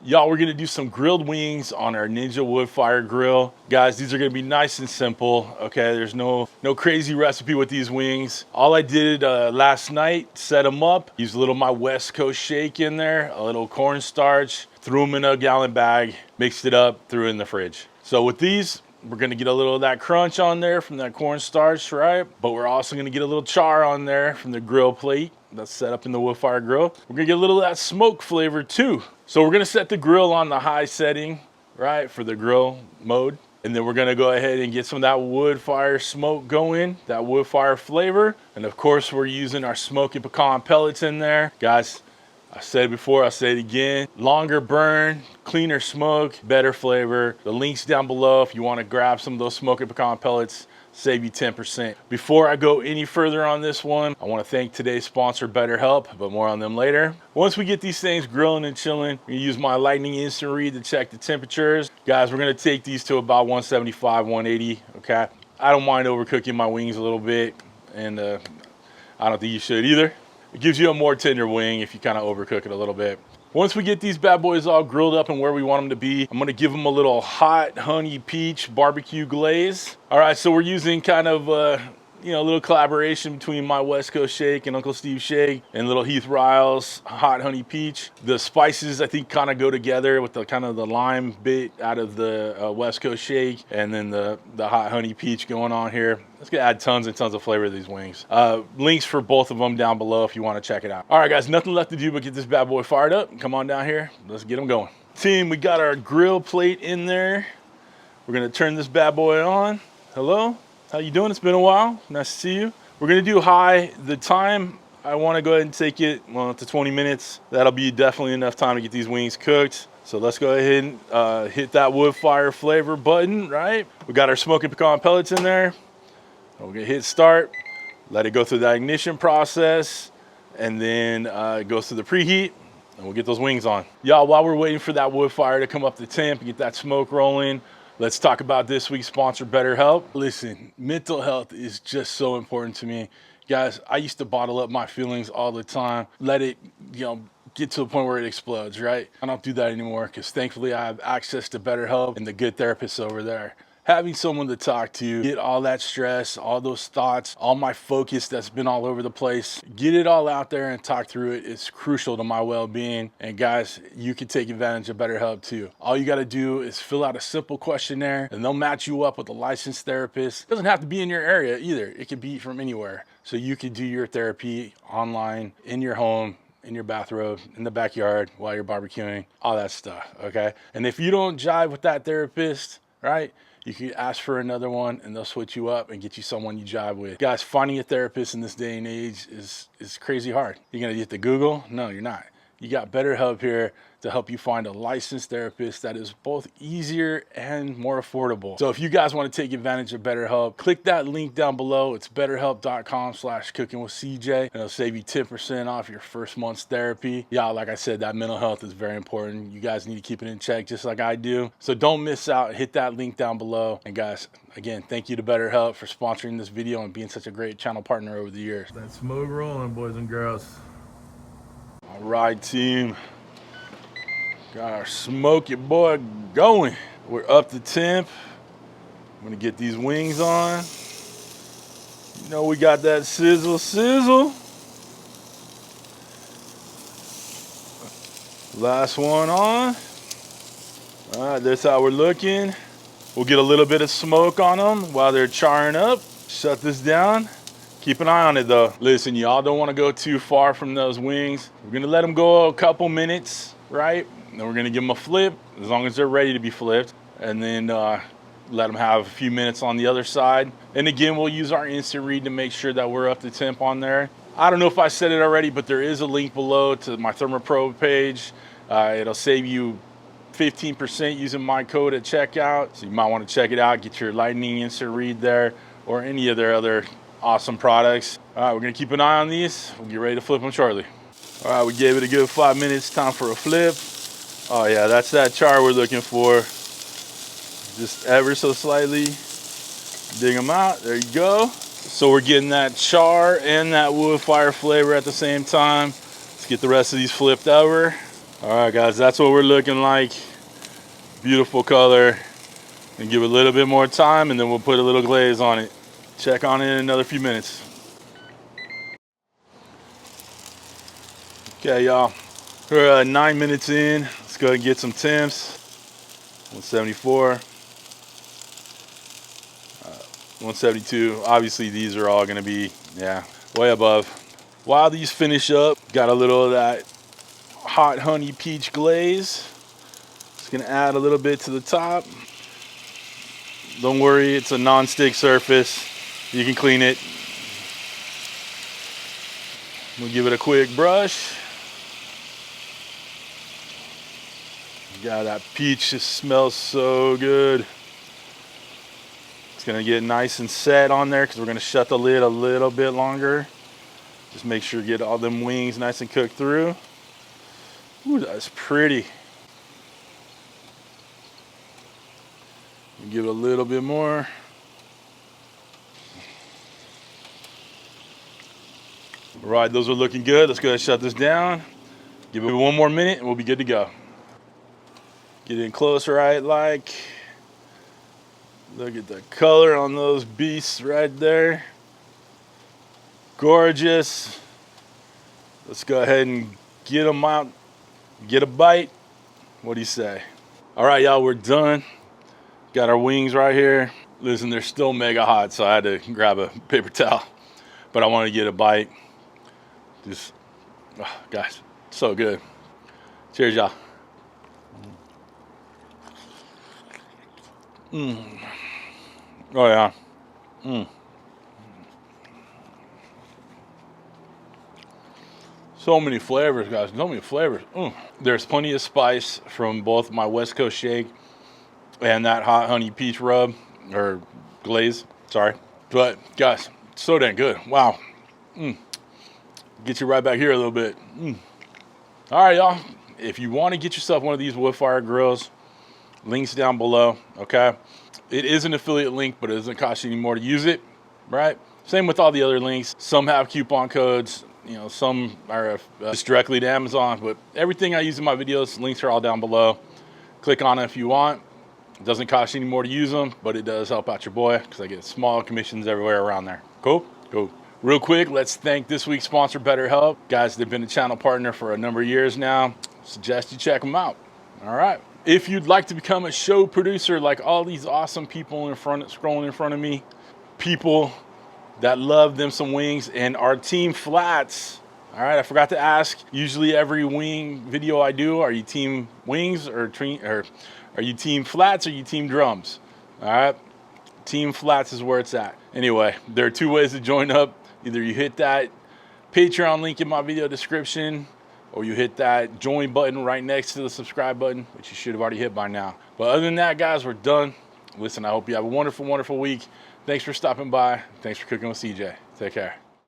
Y'all, we're gonna do some grilled wings on our Ninja Woodfire Grill. Guys, these are gonna be nice and simple, okay? There's no crazy recipe with these wings. All I did last night, set them up, used a little of my West Coast shake in there, a little cornstarch, threw them in a gallon bag, mixed it up, threw it in the fridge. So with these, we're gonna get a little of that crunch on there from that cornstarch, right? But we're also gonna get a little char on there from the grill plate that's set up in the Woodfire Grill. We're gonna get a little of that smoke flavor too. So we're gonna set the grill on the high setting, right, for the grill mode. And then we're gonna go ahead and get some of that wood fire smoke going, that wood fire flavor. And of course, we're using our Smokin pecan pellets in there. Guys, I said it before, I'll say it again. Longer burn, cleaner smoke, better flavor. The link's down below if you wanna grab some of those Smokin pecan pellets, save you 10%. Before I go any further on this one, I wanna thank today's sponsor, BetterHelp, but more on them later. Once we get these things grilling and chilling, I'm gonna use my Lightning Instant Read to check the temperatures. Guys, we're gonna take these to about 175, 180, okay? I don't mind overcooking my wings a little bit, and I don't think you should either. It gives you a more tender wing if you kind of overcook it a little bit. Once we get these bad boys all grilled up and where we want them to be, I'm gonna give them a little hot honey peach barbecue glaze. All right, so we're using kind of a little collaboration between my West Coast shake and Uncle Steve's shake and little Heath Riles hot honey peach. The spices I think kind of go together with the kind of the lime bit out of the West Coast shake and then the hot honey peach going on here. It's gonna add tons and tons of flavor to these wings. Links for both of them down below if you want to check it out. All right, guys, nothing left to do but get this bad boy fired up. Come on down here, let's get them going. Team, we got our grill plate in there. We're gonna turn this bad boy on. Hello, how you doing? It's been a while, nice to see you. We're gonna do high. The time, I wanna go ahead and take it, well, to 20 minutes. That'll be definitely enough time to get these wings cooked. So let's go ahead and hit that wood fire flavor button, right? We got our Smokin pecan pellets in there. We're gonna hit start, let it go through that ignition process, and then it goes through the preheat, and we'll get those wings on. Y'all, while we're waiting for that wood fire to come up the temp and get that smoke rolling, let's talk about this week's sponsor, BetterHelp. Listen, mental health is just so important to me. Guys, I used to bottle up my feelings all the time, let it, get to the point where it explodes, right? I don't do that anymore because thankfully I have access to BetterHelp and the good therapists over there. Having someone to talk to, get all that stress, all those thoughts, all my focus that's been all over the place, get it all out there and talk through it. It's crucial to my well-being. And guys, you can take advantage of BetterHelp too. All you gotta do is fill out a simple questionnaire and they'll match you up with a licensed therapist. It doesn't have to be in your area either. It could be from anywhere. So you can do your therapy online, in your home, in your bathrobe, in the backyard, while you're barbecuing, all that stuff, okay? And if you don't jive with that therapist, right, you can ask for another one and they'll switch you up and get you someone you jive with. Guys, finding a therapist in this day and age is crazy hard. You're gonna get to Google? No, you're not. You got BetterHelp here to help you find a licensed therapist that is both easier and more affordable. So if you guys want to take advantage of BetterHelp, click that link down below. It's betterhelp.com/cookingwithcj, and it'll save you 10% off your first month's therapy. Y'all, like I said, that mental health is very important. You guys need to keep it in check just like I do. So don't miss out. Hit that link down below. And guys, again, thank you to BetterHelp for sponsoring this video and being such a great channel partner over the years. That smoke rolling, boys and girls. All right, team. Got our smoky boy going. We're up to temp. I'm gonna get these wings on. You know we got that sizzle. Last one on. All right, that's how we're looking. We'll get a little bit of smoke on them while they're charring up. Shut this down. Keep an eye on it though. Listen, y'all don't wanna go too far from those wings. We're gonna let them go a couple minutes, right? Then we're gonna give them a flip, as long as they're ready to be flipped, and then let them have a few minutes on the other side. And again, we'll use our instant read to make sure that we're up to temp on there. I don't know if I said it already, but there is a link below to my ThermoPro page. It'll save you 15% using my code at checkout. So you might want to check it out, get your Lightning Instant Read there, or any of their other awesome products. All right, we're gonna keep an eye on these. We'll get ready to flip them shortly. All right, we gave it a good 5 minutes, time for a flip. Oh yeah, that's that char we're looking for. Just ever so slightly, dig them out, there you go. So we're getting that char and that wood fire flavor at the same time. Let's get the rest of these flipped over. All right, guys, that's what we're looking like. Beautiful color. And give it a little bit more time, and then we'll put a little glaze on it. Check on it in another few minutes. Okay, y'all. We're 9 minutes in. Let's go ahead and get some temps. 174. 172. Obviously, these are all gonna be, yeah, way above. While these finish up, got a little of that hot honey peach glaze. Just gonna add a little bit to the top. Don't worry, it's a non-stick surface. You can clean it. We'll give it a quick brush. God, that peach just smells so good. It's gonna get nice and set on there because we're gonna shut the lid a little bit longer. Just make sure you get all them wings nice and cooked through. Ooh, that's pretty. Give it a little bit more. All right, those are looking good. Let's go ahead and shut this down. Give it one more minute and we'll be good to go. Get in close, right? Like, look at the color on those beasts right there. Gorgeous. Let's go ahead and get them out. Get a bite. What do you say? All right, y'all, we're done. Got our wings right here. Listen, they're still mega hot, so I had to grab a paper towel. But I want to get a bite. Just, oh, guys, so good. Cheers, y'all. Oh, yeah. So many flavors, guys. So many flavors. There's plenty of spice from both my West Coast shake and that hot honey peach rub, or glaze, sorry. But, guys, so dang good. Wow. Get you right back here a little bit. All right, y'all. If you want to get yourself one of these Woodfire grills, links down below, okay? It is an affiliate link, but it doesn't cost you any more to use it, right? Same with all the other links. Some have coupon codes, you know, some are just directly to Amazon, but everything I use in my videos, links are all down below. Click on it if you want. It doesn't cost you any more to use them, but it does help out your boy because I get small commissions everywhere around there. Cool? Cool. Real quick, let's thank this week's sponsor, BetterHelp. Guys, they've been a channel partner for a number of years now. Suggest you check them out. All right. If you'd like to become a show producer like all these awesome people scrolling in front of me, people that love them some wings, and our team flats. All right, I forgot to ask, usually every wing video I do, are you team wings or are you team flats or are you team drums? All right, team flats is where it's at. Anyway, there are two ways to join up. Either you hit that Patreon link in my video description, or you hit that join button right next to the subscribe button, which you should have already hit by now. But other than that, guys, we're done. Listen, I hope you have a wonderful, wonderful week. Thanks for stopping by. Thanks for cooking with CJ. Take care.